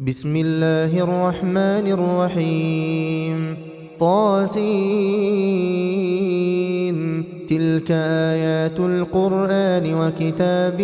بسم الله الرحمن الرحيم طاسين تلك آيات القرآن وكتاب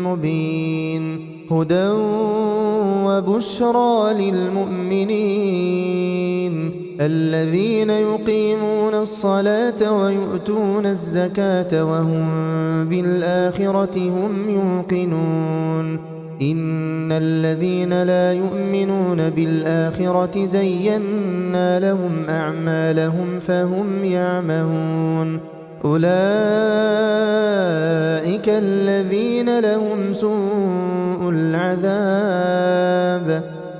مبين هدى وبشرى للمؤمنين الذين يقيمون الصلاة ويؤتون الزكاة وهم بالآخرة هم يوقنون إن الذين لا يؤمنون بالآخرة زينا لهم أعمالهم فهم يعمهون أولئك الذين لهم سوء العذاب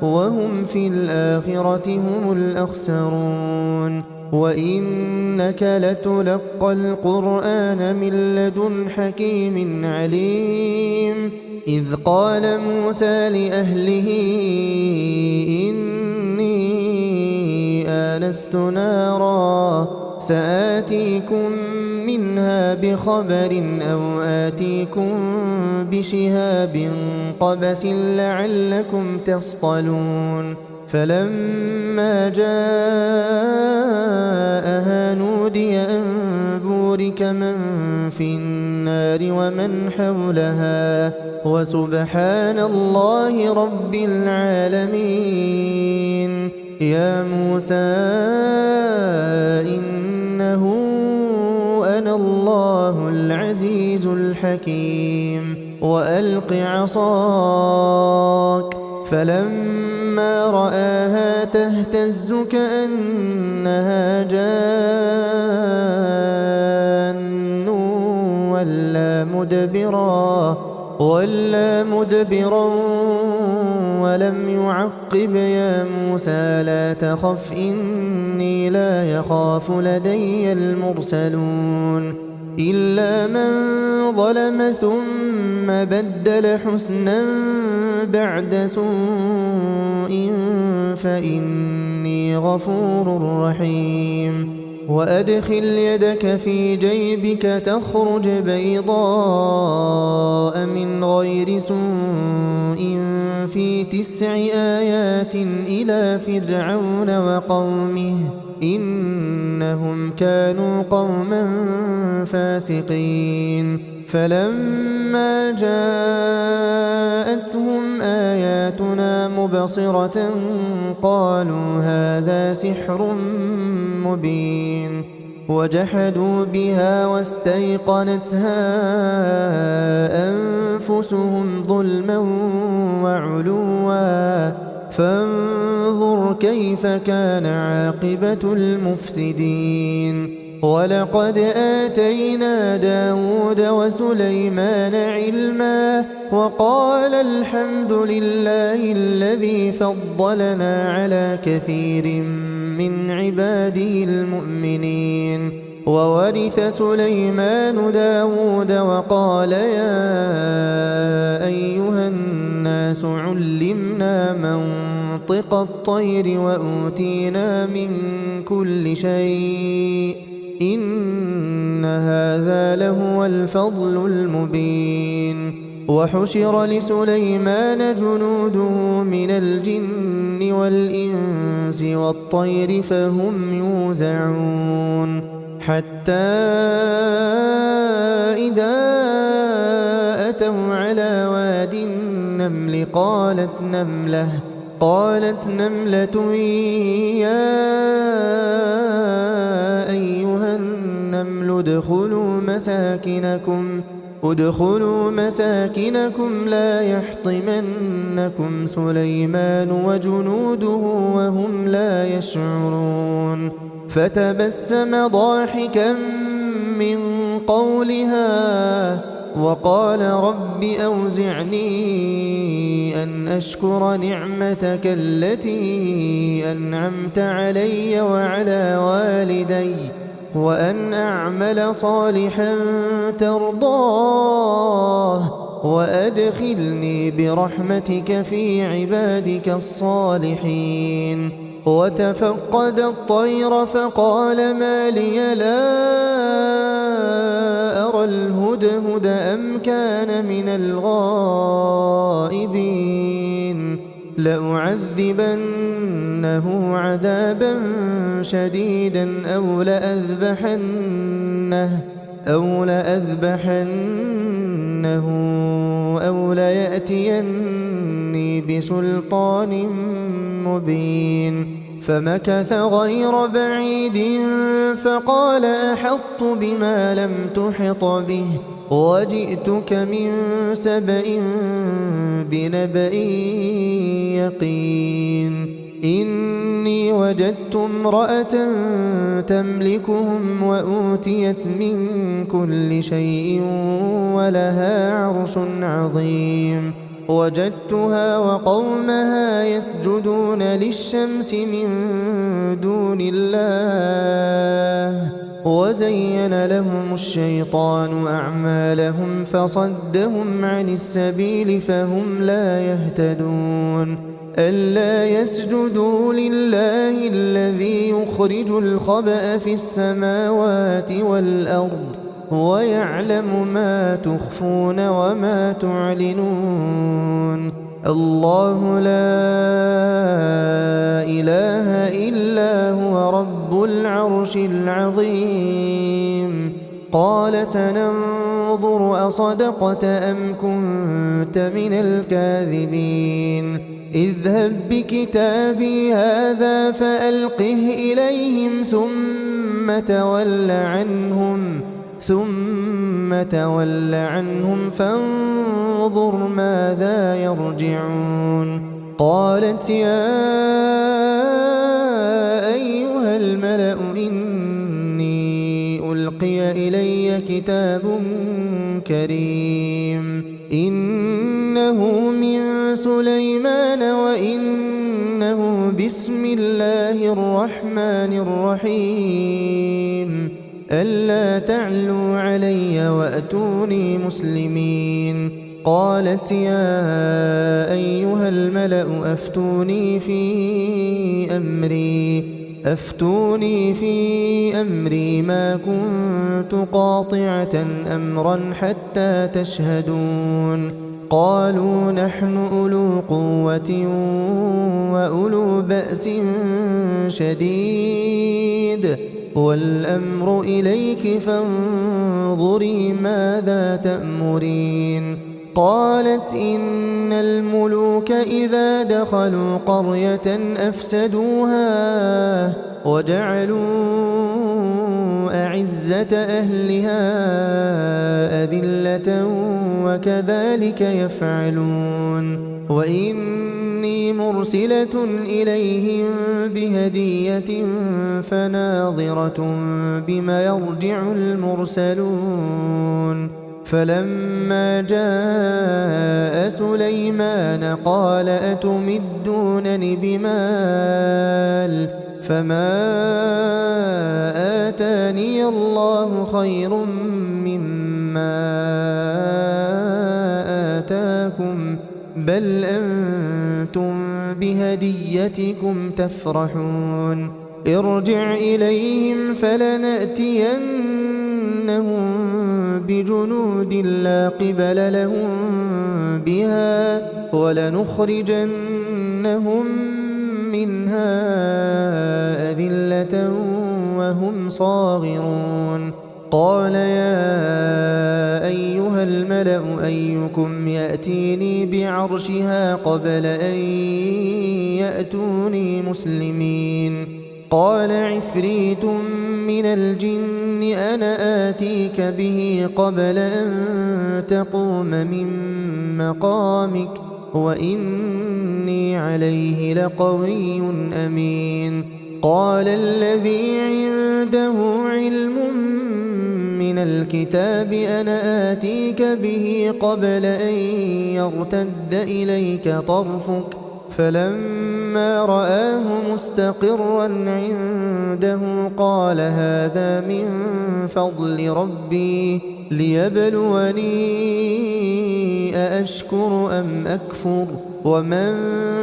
وهم في الآخرة هم الأخسرون وإنك لتلقى القرآن من لدن حكيم عليم إذ قال موسى لأهله إني آنست نارا سآتيكم منها بخبر أو آتيكم بشهاب قبس لعلكم تصطلون فلما جاءها نودي أن بورك من في النار ومن حولها وسبحان الله رب العالمين يا موسى إنه أنا الله العزيز الحكيم وألق عصاك فلما رآها تهتز كأنها جان ولا مدبرا ولم يعقب يا موسى لا تخف إني لا يخاف لدي المرسلون إلا من ظلم ثم بدل حسنا بعد سوء فإني غفور رحيم وأدخل يدك في جيبك تخرج بيضاء من غير سوء في 9 آيات إلى فرعون وقومه إنهم كانوا قوما فاسقين فلما جاءتهم آياتنا مبصرة قالوا هذا سحر مبين وجحدوا بها واستيقنتها أنفسهم ظلما وعلوا فانظر كيف كان عاقبة المفسدين ولقد آتينا داود وسليمان علما وقال الحمد لله الذي فضلنا على كثير من عباده المؤمنين وورث سليمان داود وقال يا أيها الناس علمنا منطق الطير وأوتينا من كل شيء إن هذا لهو الفضل المبين وحشر لسليمان جنوده من الجن والإنس والطير فهم يوزعون حتى إذا أتوا على واد النمل قالت نملة يا أيها النمل ادخلوا مساكنكم لا يحطمنكم سليمان وجنوده وهم لا يشعرون فتبسم ضاحكا من قولها وقال رب أوزعني أن أشكر نعمتك التي أنعمت علي وعلى والدي وأن أعمل صالحا ترضاه وأدخلني برحمتك في عبادك الصالحين وتفقد الطير فقال ما لي لا أرى الهدهد أم كان من الغائبين لأعذبنه عذابا شديدا أو لأذبحنه أو ليأتيني بسلطان مبين. فمكث غير بعيد فقال أحطت بما لم تحط به وجئتك من سبأ بنبأ يقين. إني وجدت امرأة تملكهم وأوتيت من كل شيء ولها عرش عظيم. وجدتها وقومها يسجدون للشمس من دون الله وزين لهم الشيطان أعمالهم فصدهم عن السبيل فهم لا يهتدون. ألا يسجدوا لله الذي يخرج الخبأ في السماوات والأرض ويعلم ما تخفون وما تعلنون. الله لا إله إلا هو رب العرش العظيم. قال سننظر أصدقت أم كنت من الكاذبين. اذهب بكتابي هذا فألقه إليهم ثم تول عنهم فانظر ماذا يرجعون. قالت يا أيها الملأ إني ألقي إلي كتاب كريم إنه من سليمان وإنه بسم الله الرحمن الرحيم ألا تعلوا علي وأتوني مسلمين. قالت يا أيها الملأ أفتوني في أمري ما كنت قاطعة أمرا حتى تشهدون. قالوا نحن أولو قوة وأولو بأس شديد والأمر إليك فانظري ماذا تأمرين. قالت إن الملوك إذا دخلوا قرية أفسدوها وجعلوا أعزة أهلها أذلة وكذلك يفعلون. وإني مرسلة إليهم بهدية فناظرة بما يرجع المرسلون. فلما جاء سليمان قال أتمدونني بمال فما آتاني الله خير مما آتاكم بل أنتم بهديتكم تفرحون. ارجع إليهم فلنأتينهم بجنود لا قبل لهم بها ولنخرجنهم منها أذلة وهم صاغرون. قال يا أيها الملأ أيكم يأتيني بعرشها قبل أن يأتوني مسلمين. قال عفريت من الجن أنا آتيك به قبل أن تقوم من مقامك وإني عليه لقوي أمين. قال الذي عنده علم من الكتاب أنا آتيك به قبل أن يرتد إليك طرفك فلما رآه مستقرا عنده قال هذا من فضل ربي ليبلوني أأشكر أم أكفر ومن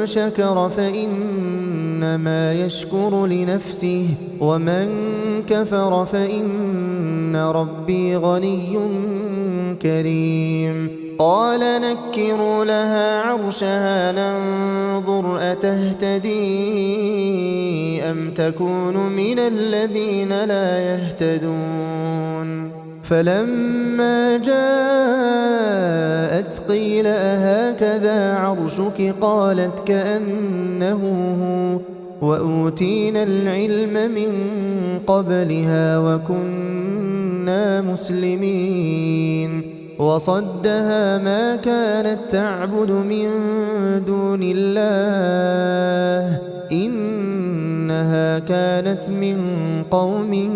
شكر فإنما يشكر لنفسه ومن كفر فإن ربي غني كريم. قال نكروا لها عرشها ننظر أتهتدي أم تكون من الذين لا يهتدون فلما جاءت قيل أهكذا عرشك قالت كأنه هو وأوتينا العلم من قبلها وكنا مسلمين وصدها ما كانت تعبد من دون الله إنها كانت من قوم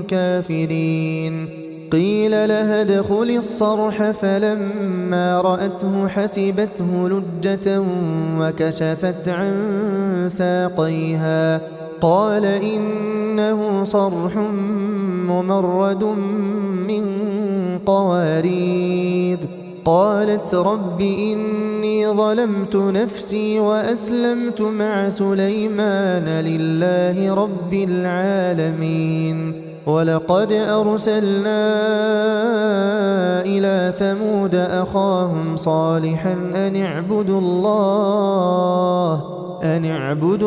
كافرين قيل لها ادخل الصرح فلما رأته حسبته لجة وكشفت عن ساقيها قال إنه صرح ممرد من قوارير قالت رب إني ظلمت نفسي وأسلمت مع سليمان لله رب العالمين ولقد أرسلنا إلى ثمود أخاهم صالحا أن اعبدوا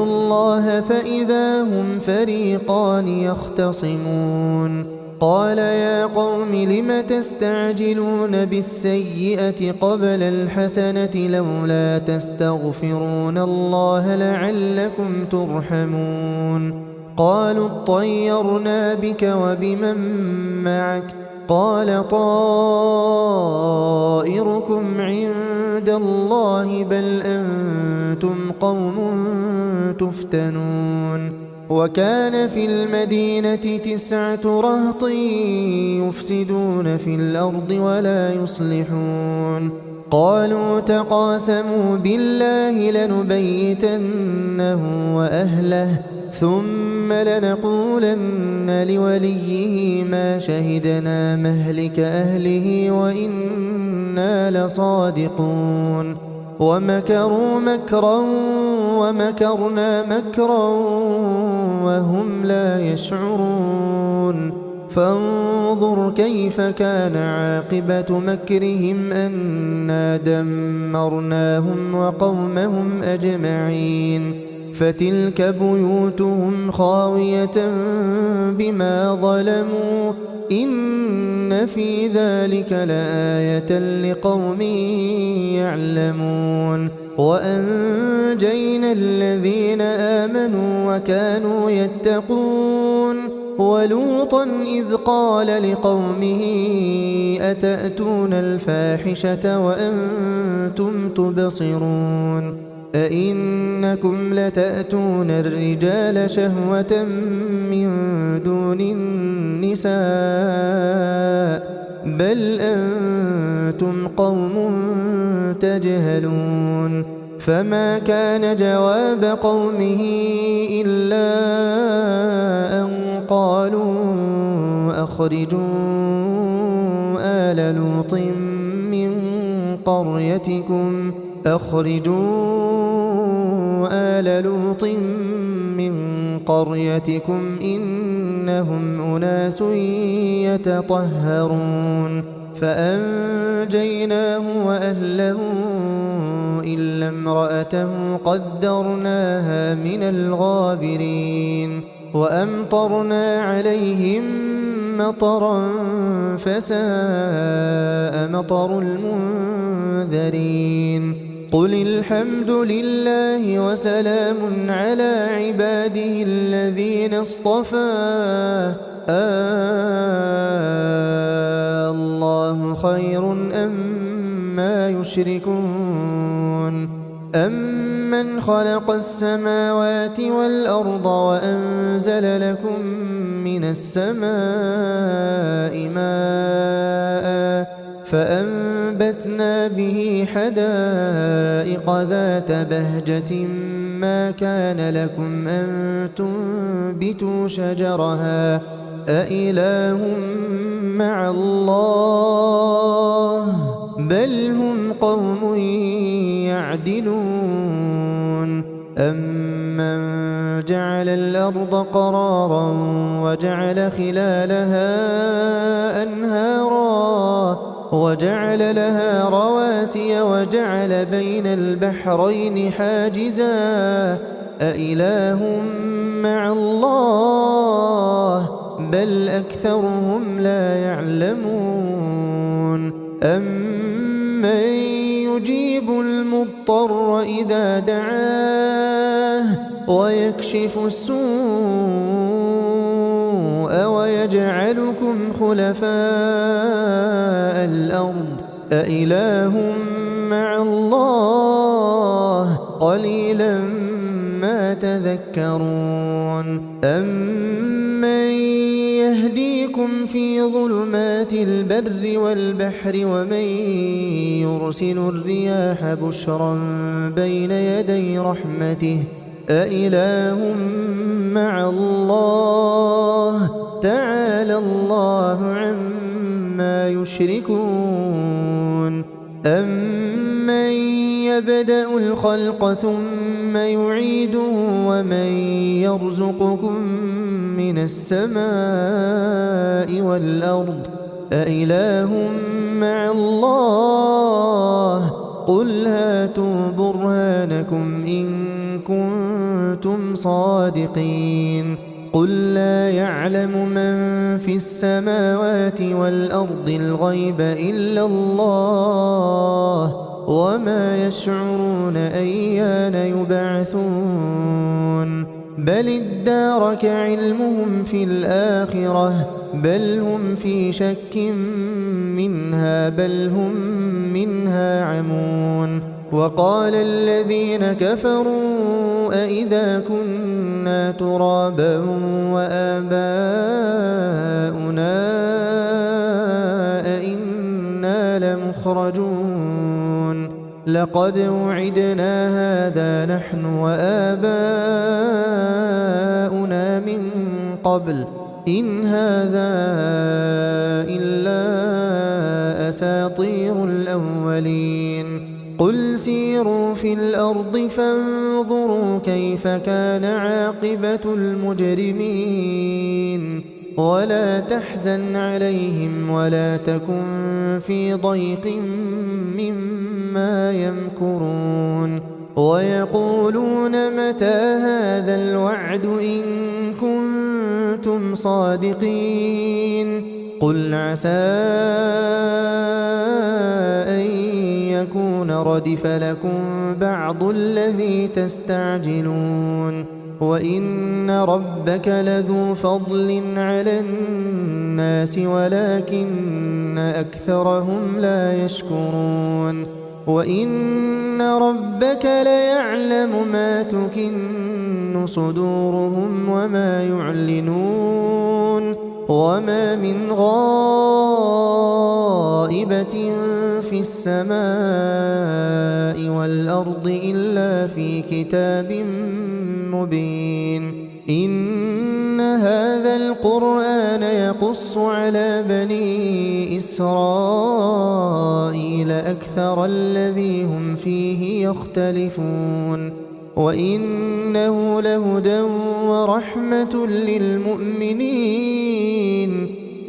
الله فإذا هم فريقان يختصمون قال يا قوم لم تستعجلون بالسيئة قبل الحسنة لولا تستغفرون الله لعلكم ترحمون قالوا اطيرنا بك وبمن معك قال طائركم عند الله بل أنتم قوم تفتنون وكان في المدينة 9 رهط يفسدون في الأرض ولا يصلحون قالوا تقاسموا بالله لنبيتنه وأهله ثم لنقولن لوليه ما شهدنا مهلك أهله وإنا لصادقون ومكروا مكرا ومكرنا مكرا وهم لا يشعرون فانظر كيف كان عاقبة مكرهم أنا دمرناهم وقومهم أجمعين فتلك بيوتهم خاوية بما ظلموا إن في ذلك لآية لقوم يعلمون وأنجينا الذين آمنوا وكانوا يتقون ولوطا إذ قال لقومه أتأتون الفاحشة وأنتم تبصرون أئنكم لتأتون الرجال شهوة من دون النساء بل أنتم قوم تجهلون فما كان جواب قومه إلا أن قالوا أخرجوا آل لوط من قريتكم إنهم أناس يتطهرون فأنجيناه وأهله إلا امرأته قدرناها من الغابرين وأمطرنا عليهم مطرا فساء مطر المنذرين قل الحمد لله وسلام على عباده الذين اصطفى الله خير أما يشركون أمن خلق السماوات والأرض وأنزل لكم من السماء ماء فأنبتنا به حدائق ذات بهجة ما كان لكم أن تنبتوا شجرها أإله مع الله بل هم قوم يعدلون أمن جعل الأرض قرارا وجعل خلالها أنهارا وجعل لها رواسي وجعل بين البحرين حاجزا أإله مع الله بل أكثرهم لا يعلمون أمن يجيب المضطر إذا دعاه ويكشف السوء ويجعلكم خلفاء الأرض أإله مع الله قليلا ما تذكرون أمن يهديكم في ظلمات البر والبحر ومن يرسل الرياح بشرا بين يدي رحمته أإله مع الله تعالى الله عما يشركون أمن يبدأ الخلق ثم يعيده ومن يرزقكم من السماء والأرض أإله مع الله قل هاتوا برهانكم إن كنتم صادقين قل لا يعلم من في السماوات والأرض الغيب إلا الله وما يشعرون أيان يبعثون بل ادارك علمهم في الآخرة بل هم في شك منها بل هم منها عمون وقال الذين كفروا أإذا كنا ترابا وآباؤنا أإنا لمخرجون لقد وعدنا هذا نحن وآباؤنا من قبل إن هذا إلا أساطير الأولين قل سيروا في الأرض فانظروا كيف كان عاقبة المجرمين ولا تحزن عليهم ولا تكن في ضيق مما يمكرون ويقولون متى هذا الوعد إن كنتم صادقين قل عسى أن يكون ردف لكم بعض الذي تستعجلون وإن ربك لذو فضل على الناس ولكن أكثرهم لا يشكرون وإن ربك ليعلم ما تكن صدورهم وما يعلنون وما من غائبة في السماء والأرض إلا في كتاب مبين إن هذا القرآن يقص على بني إسرائيل أكثر الذي هم فيه يختلفون وإنه لهدى ورحمة للمؤمنين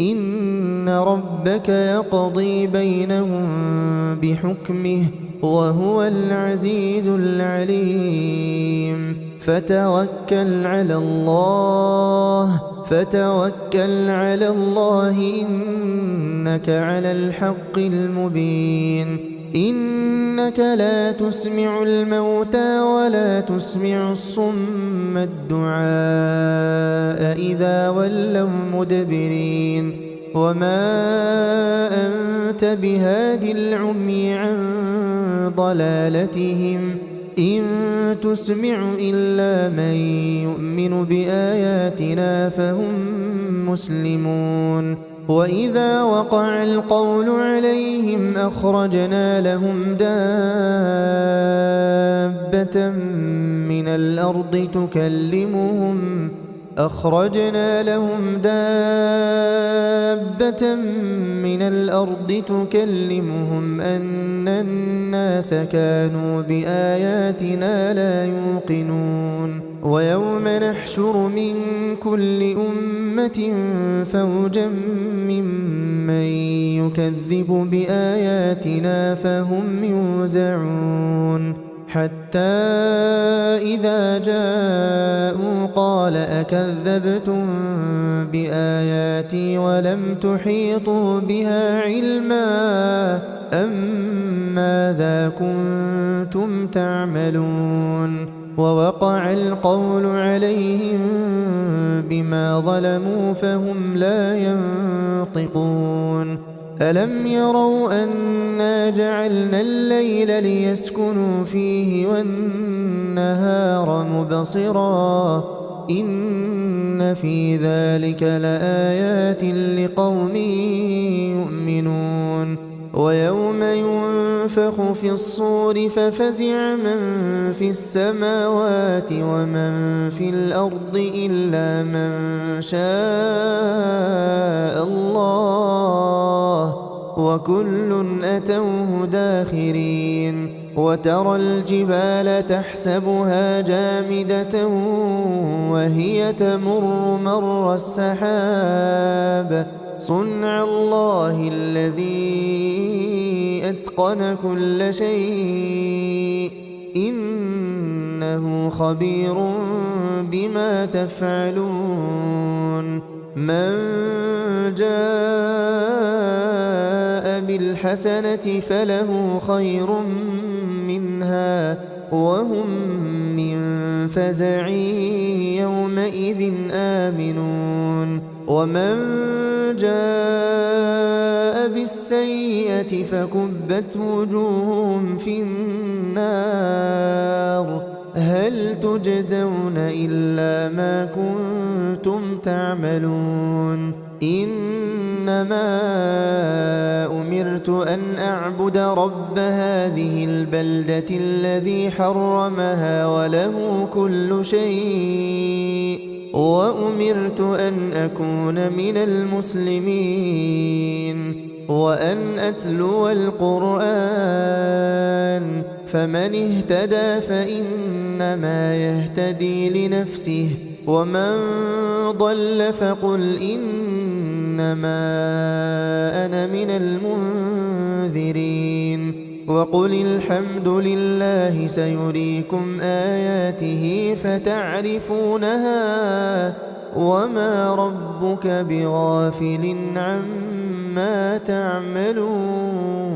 إن ربك يقضي بينهم بحكمه وهو العزيز العليم فتوكل على الله إنك على الحق المبين إنك لا تسمع الموتى ولا تسمع الصم الدعاء إذا ولوا مدبرين وما أنت بهاد العمي عن ضلالتهم إن تسمع إلا من يؤمن بآياتنا فهم مسلمون وإذا وقع القول عليهم أخرجنا لهم دابة من الأرض تكلمهم أن الناس كانوا بآياتنا لا يوقنون ويوم نحشر من كل أمة فوجا ممن يكذب بآياتنا فهم يوزعون حتى إذا جاءوا قال أكذبتم بآياتي ولم تحيطوا بها علما أم ماذا كنتم تعملون ووقع القول عليهم بما ظلموا فهم لا ينطقون ألم يروا أنا جعلنا الليل ليسكنوا فيه والنهار مبصرا إن في ذلك لآيات لقوم يؤمنون ويوم ينفخ في الصور ففزع من في السماوات ومن في الأرض إلا من شاء الله وكل أتوه داخرين وترى الجبال تحسبها جامدة وهي تمر مر السحاب صنع الله الذي أتقن كل شيء إنه خبير بما تفعلون من جاء بالحسنة فله خير منها وهم من فزع يومئذ آمنون ومن جاء بالسيئة فكبت وجوههم في النار هل تجزون إلا ما كنتم تعملون إنما أمرت أن أعبد رب هذه البلدة الذي حرمها وله كل شيء وأمرت أن أكون من المسلمين وأن أتلو القرآن فمن اهتدى فإنما يهتدي لنفسه ومن ضل فقل إنما أنا من المنذرين وقل الحمد لله سيريكم آياته فتعرفونها وما ربك بغافل عما تعملون